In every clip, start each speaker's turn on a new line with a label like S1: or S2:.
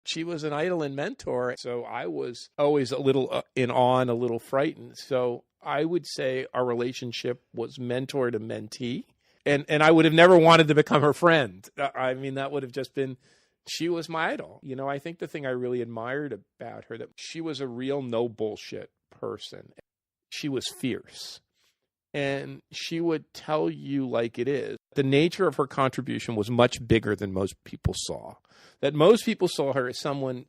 S1: She was an idol and mentor. So I was always a little in awe and a little frightened. So I would say our relationship was mentor to mentee. And I would have never wanted to become her friend. I mean, that would have just been, she was my idol. You know, I think the thing I really admired about her, that she was a real no bullshit person. She was fierce. And she would tell you like it is. The nature of her contribution was much bigger than most people saw. That most people saw her as someone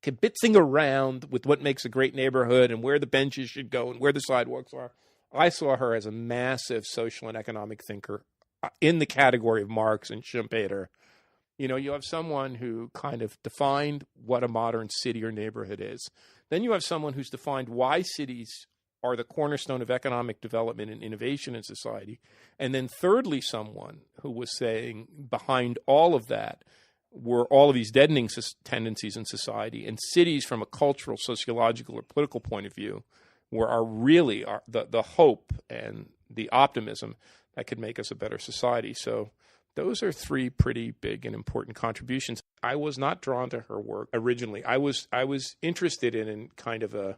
S1: kibitzing around with what makes a great neighborhood and where the benches should go and where the sidewalks are. I saw her as a massive social and economic thinker in the category of Marx and Schumpeter. You know, you have someone who kind of defined what a modern city or neighborhood is. Then you have someone who's defined why cities are the cornerstone of economic development and innovation in society. And then thirdly, someone who was saying behind all of that were all of these deadening tendencies in society, and cities from a cultural, sociological, or political point of view are really the hope and the optimism that could make us a better society. So those are three pretty big and important contributions. I was not drawn to her work originally. I was interested in kind of a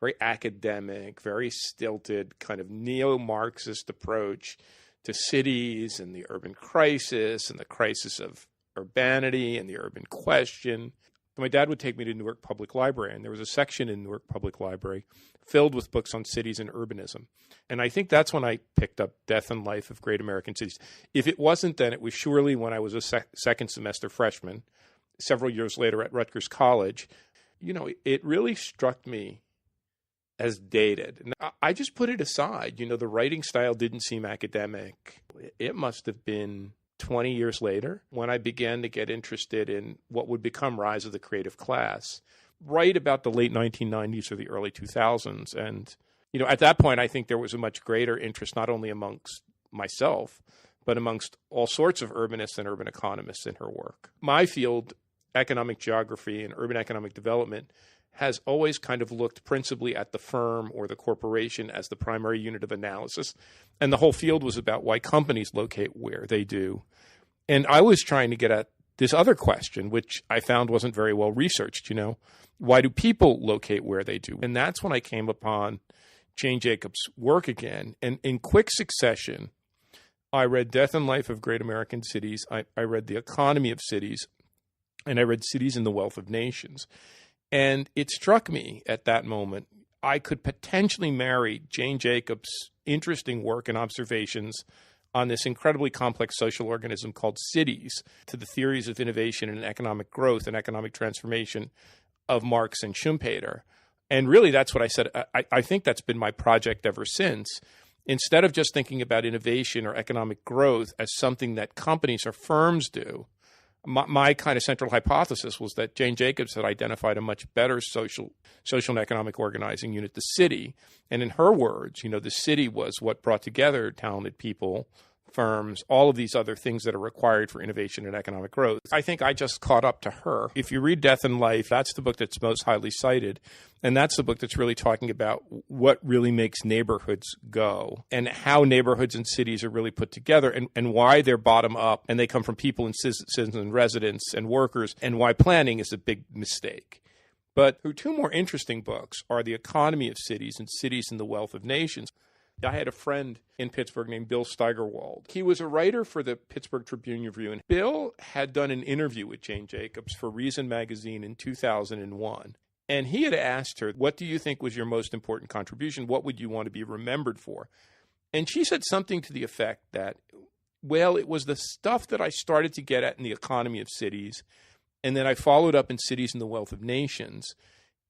S1: very academic, very stilted kind of neo-Marxist approach to cities and the urban crisis and the crisis of urbanity and the urban question. My dad would take me to Newark Public Library, and there was a section in Newark Public Library filled with books on cities and urbanism. And I think that's when I picked up Death and Life of Great American Cities. If it wasn't then, it was surely when I was a second semester freshman, several years later at Rutgers College. You know, it really struck me as dated. And I just put it aside. You know, the writing style didn't seem academic. It must have been 20 years later when I began to get interested in what would become Rise of the Creative Class, right about the late 1990s or the early 2000s. And, you know, at that point, I think there was a much greater interest, not only amongst myself, but amongst all sorts of urbanists and urban economists in her work. My field, economic geography and urban economic development, has always kind of looked principally at the firm or the corporation as the primary unit of analysis. And the whole field was about why companies locate where they do. And I was trying to get at this other question, which I found wasn't very well researched, you know. Why do people locate where they do? And that's when I came upon Jane Jacobs' work again. And in quick succession, I read Death and Life of Great American Cities. I read The Economy of Cities. And I read Cities and the Wealth of Nations. And it struck me at that moment, I could potentially marry Jane Jacobs' interesting work and observations on this incredibly complex social organism called cities to the theories of innovation and economic growth and economic transformation of Marx and Schumpeter. And really, that's what I said. I think that's been my project ever since. Instead of just thinking about innovation or economic growth as something that companies or firms do, my kind of central hypothesis was that Jane Jacobs had identified a much better social and economic organizing unit, the city. And in her words, you know, the city was what brought together talented people, firms, all of these other things that are required for innovation and economic growth. I think I just caught up to her. If you read Death and Life, that's the book that's most highly cited. And that's the book that's really talking about what really makes neighborhoods go and how neighborhoods and cities are really put together and why they're bottom up and they come from people and citizens and residents and workers and why planning is a big mistake. But her two more interesting books are The Economy of Cities and Cities and the Wealth of Nations. I had a friend in Pittsburgh named Bill Steigerwald. He was a writer for the Pittsburgh Tribune-Review, and Bill had done an interview with Jane Jacobs for Reason magazine in 2001. And he had asked her, what do you think was your most important contribution? What would you want to be remembered for? And she said something to the effect that, well, it was the stuff that I started to get at in The Economy of Cities, and then I followed up in Cities and the Wealth of Nations.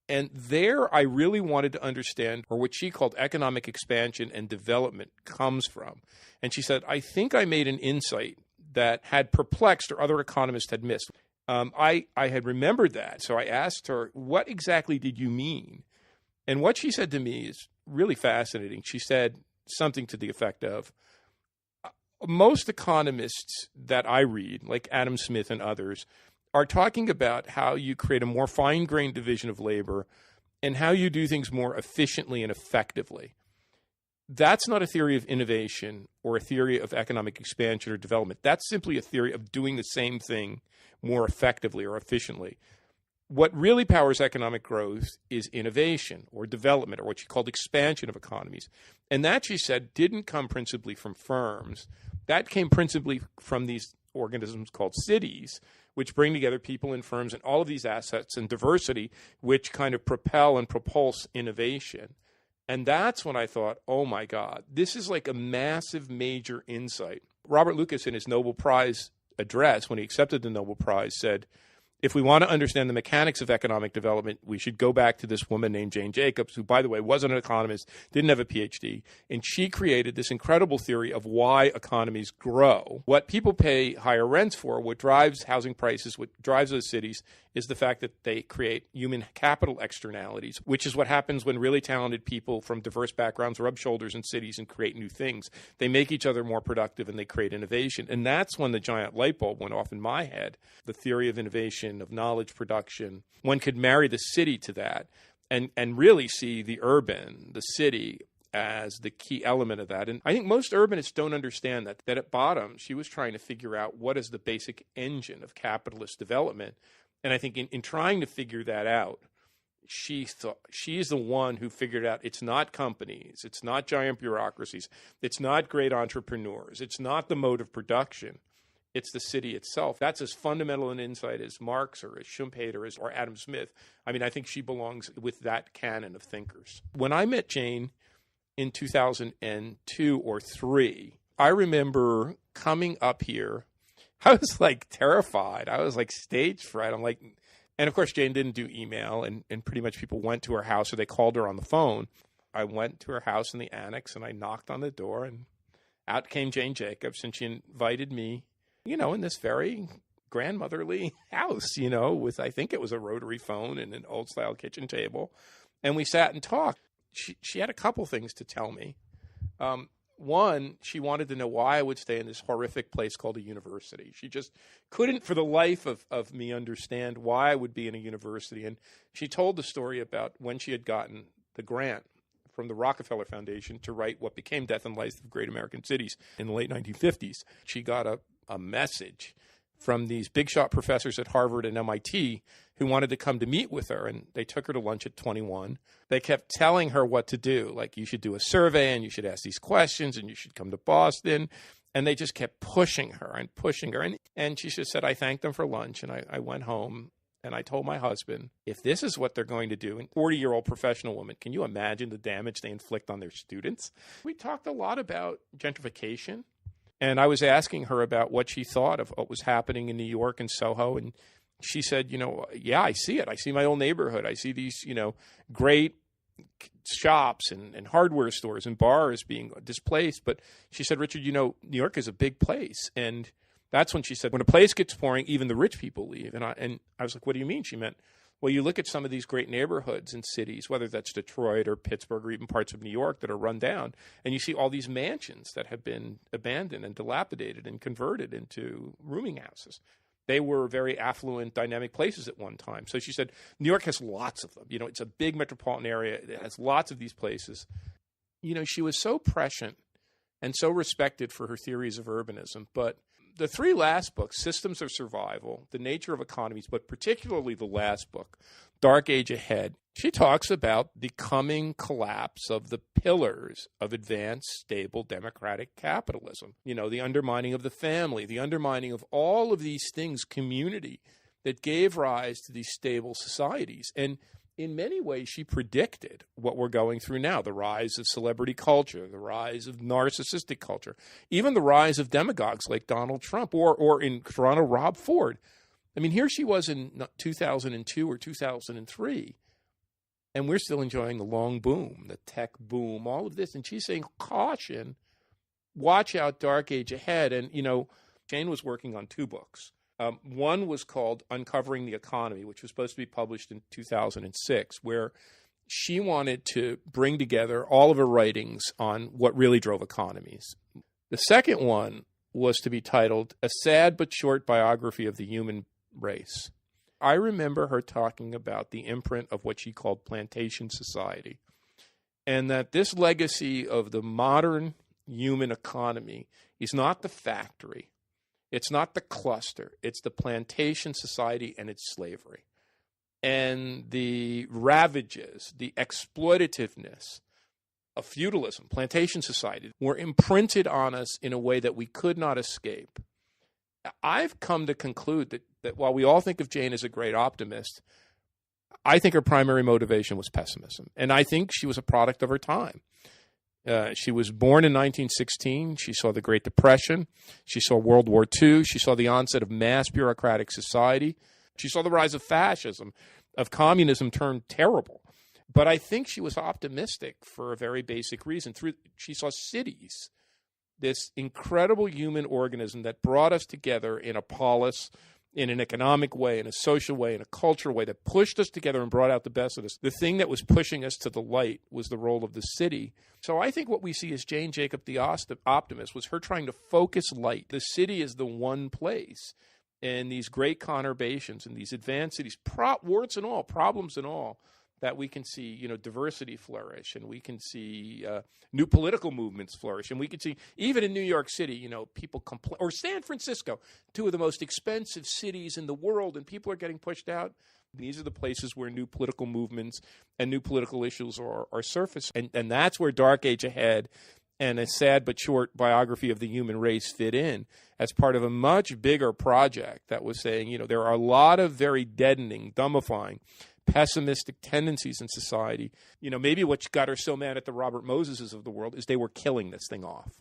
S1: And there I really wanted to understand, or what she called economic expansion and development comes from. And she said, I think I made an insight that had perplexed or other economists had missed. I had remembered that. So I asked her, what exactly did you mean? And what she said to me is really fascinating. She said something to the effect of, most economists that I read, like Adam Smith and others, are talking about how you create a more fine-grained division of labor and how you do things more efficiently and effectively. That's not a theory of innovation or a theory of economic expansion or development. That's simply a theory of doing the same thing more effectively or efficiently. what really powers economic growth is innovation or development, or what she called expansion of economies. And that, she said, didn't come principally from firms. That came principally from these organisms called cities, which bring together people and firms and all of these assets and diversity, which kind of propel and propulse innovation. And that's when I thought, oh my God, this is like a massive, major insight. Robert Lucas, in his Nobel Prize address, when he accepted the Nobel Prize, said, if we want to understand the mechanics of economic development, we should go back to this woman named Jane Jacobs, who, by the way, wasn't an economist, didn't have a PhD, and she created this incredible theory of why economies grow. What people pay higher rents for, what drives housing prices, what drives those cities, is the fact that they create human capital externalities, which is what happens when really talented people from diverse backgrounds rub shoulders in cities and create new things. They make each other more productive and they create innovation. And that's when the giant light bulb went off in my head, the theory of innovation, of knowledge production. One could marry the city to that and really see the urban, the city, as the key element of that. And I think most urbanists don't understand that at bottom, she was trying to figure out what is the basic engine of capitalist development. And I think in trying to figure that out, she's the one who figured out it's not companies, it's not giant bureaucracies, it's not great entrepreneurs, it's not the mode of production, it's the city itself. That's as fundamental an insight as Marx or as Schumpeter or Adam Smith. I mean, I think she belongs with that canon of thinkers. When I met Jane in 2002 or 3, I remember coming up here. I was like terrified. I was like stage fright. I'm like, and of course, Jane didn't do email, and pretty much people went to her house or they called her on the phone. I went to her house in the annex and I knocked on the door, and out came Jane Jacobs, and she invited me, in this very grandmotherly house, with, I think it was a rotary phone and an old style kitchen table. And we sat and talked. She had a couple things to tell me. One, she wanted to know why I would stay in this horrific place called a university. She just couldn't for the life of me understand why I would be in a university. And she told the story about when she had gotten the grant from the Rockefeller Foundation to write what became Death and Life of Great American Cities in the late 1950s. She got a message from these big shot professors at Harvard and MIT who wanted to come to meet with her, and they took her to lunch at 21. They kept telling her what to do, like you should do a survey and you should ask these questions and you should come to Boston. And they just kept pushing her and pushing her. And she just said, I thanked them for lunch, and I went home and I told my husband, if this is what they're going to do, and 40-year-old professional woman, can you imagine the damage they inflict on their students? We talked a lot about gentrification. And I was asking her about what she thought of what was happening in New York and Soho. And she said, yeah, I see it. I see my old neighborhood. I see these, great shops and hardware stores and bars being displaced. But she said, Richard, New York is a big place. And that's when she said, when a place gets pouring, even the rich people leave. And I was like, what do you mean? She meant, well, you look at some of these great neighborhoods and cities, whether that's Detroit or Pittsburgh or even parts of New York that are run down, and you see all these mansions that have been abandoned and dilapidated and converted into rooming houses. They were very affluent, dynamic places at one time. So she said, New York has lots of them. It's a big metropolitan area. It has lots of these places. She was so prescient and so respected for her theories of urbanism, but the 3 last books, Systems of Survival, The Nature of Economies, but particularly the last book, Dark Age Ahead, she talks about the coming collapse of the pillars of advanced, stable, democratic capitalism. The undermining of the family, the undermining of all of these things, community, that gave rise to these stable societies. And in many ways, she predicted what we're going through now, the rise of celebrity culture, the rise of narcissistic culture, even the rise of demagogues like Donald Trump or in Toronto, Rob Ford. I mean, here she was in 2002 or 2003, and we're still enjoying the long boom, the tech boom, all of this. And she's saying, caution, watch out, dark age ahead. And, Jane was working on 2 books. One was called Uncovering the Economy, which was supposed to be published in 2006, where she wanted to bring together all of her writings on what really drove economies. The second one was to be titled A Sad but Short Biography of the Human Race. I remember her talking about the imprint of what she called plantation society, and that this legacy of the modern human economy is not the factory. It's not the cluster. It's the plantation society and its slavery. and the ravages, the exploitativeness of feudalism, plantation society, were imprinted on us in a way that we could not escape. I've come to conclude that while we all think of Jane as a great optimist, I think her primary motivation was pessimism. And I think she was a product of her time. She was born in 1916. She saw the Great Depression. She saw World War II. She saw the onset of mass bureaucratic society. She saw the rise of fascism, of communism turned terrible. But I think she was optimistic for a very basic reason. She saw cities, this incredible human organism that brought us together in a polis, in an economic way, in a social way, in a cultural way, that pushed us together and brought out the best of us. The thing that was pushing us to the light was the role of the city. So I think what we see as Jane Jacobs, the optimist, was her trying to focus light. The city is the one place, and these great conurbations and these advanced cities, warts and all, problems and all, that we can see, diversity flourish, and we can see new political movements flourish, and we can see even in New York City, people complain, or San Francisco, two of the most expensive cities in the world, and people are getting pushed out. These are the places where new political movements and new political issues are surfacing, and that's where Dark Age Ahead and a sad but short biography of the human race fit in as part of a much bigger project that was saying, there are a lot of very deadening, dumbifying, pessimistic tendencies in society. Maybe what got her so mad at the Robert Moseses of the world is they were killing this thing off.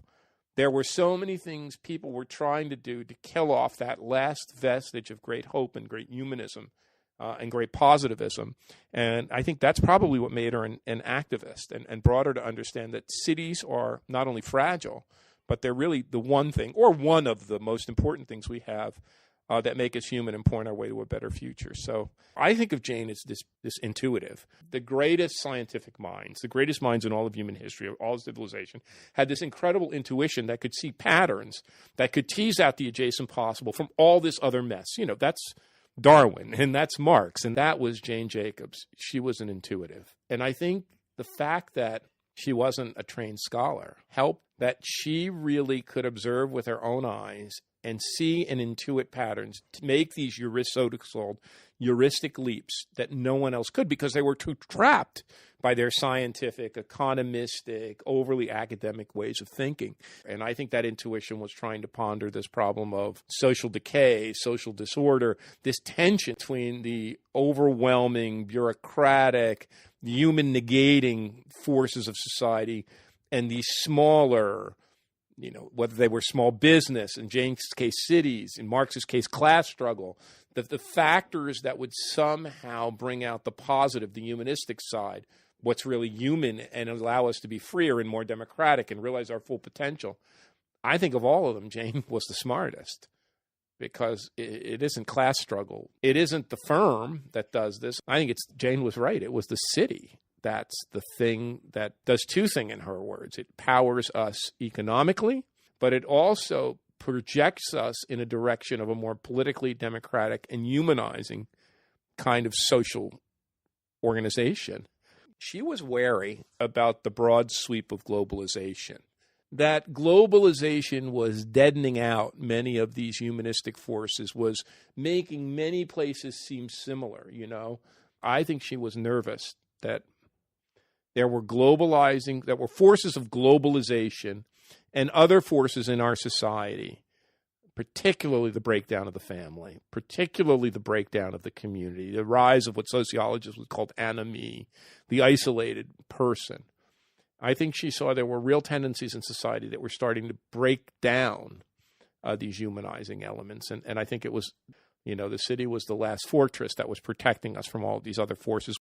S1: There were so many things people were trying to do to kill off that last vestige of great hope and great humanism and great positivism. And I think that's probably what made her an activist and brought her to understand that cities are not only fragile, but they're really the one thing, or one of the most important things we have that make us human and point our way to a better future. So I think of Jane as this intuitive. The greatest scientific minds, the greatest minds in all of human history, of all civilization, had this incredible intuition that could see patterns, that could tease out the adjacent possible from all this other mess. That's Darwin, and that's Marx, and that was Jane Jacobs. She was an intuitive. And I think the fact that she wasn't a trained scholar helped, that she really could observe with her own eyes and see and intuit patterns to make these heuristic leaps that no one else could, because they were too trapped by their scientific, economistic, overly academic ways of thinking. And I think that intuition was trying to ponder this problem of social decay, social disorder, this tension between the overwhelming, bureaucratic, human negating forces of society and these smaller, whether they were small business, in Jane's case, cities, in Marx's case, class struggle, the factors that would somehow bring out the positive, the humanistic side, what's really human, and allow us to be freer and more democratic and realize our full potential. I think of all of them, Jane was the smartest, because it isn't class struggle. It isn't the firm that does this. I think Jane was right. It was the city. That's the thing that does two things, in her words. It powers us economically, but it also projects us in a direction of a more politically democratic and humanizing kind of social organization. She was wary about the broad sweep of globalization, that globalization was deadening out many of these humanistic forces, was making many places seem similar, I think she was nervous that there were forces of globalization and other forces in our society, particularly the breakdown of the family, particularly the breakdown of the community, the rise of what sociologists would call anomie, the isolated person. I think she saw there were real tendencies in society that were starting to break down these humanizing elements. And I think it was, the city was the last fortress that was protecting us from all of these other forces.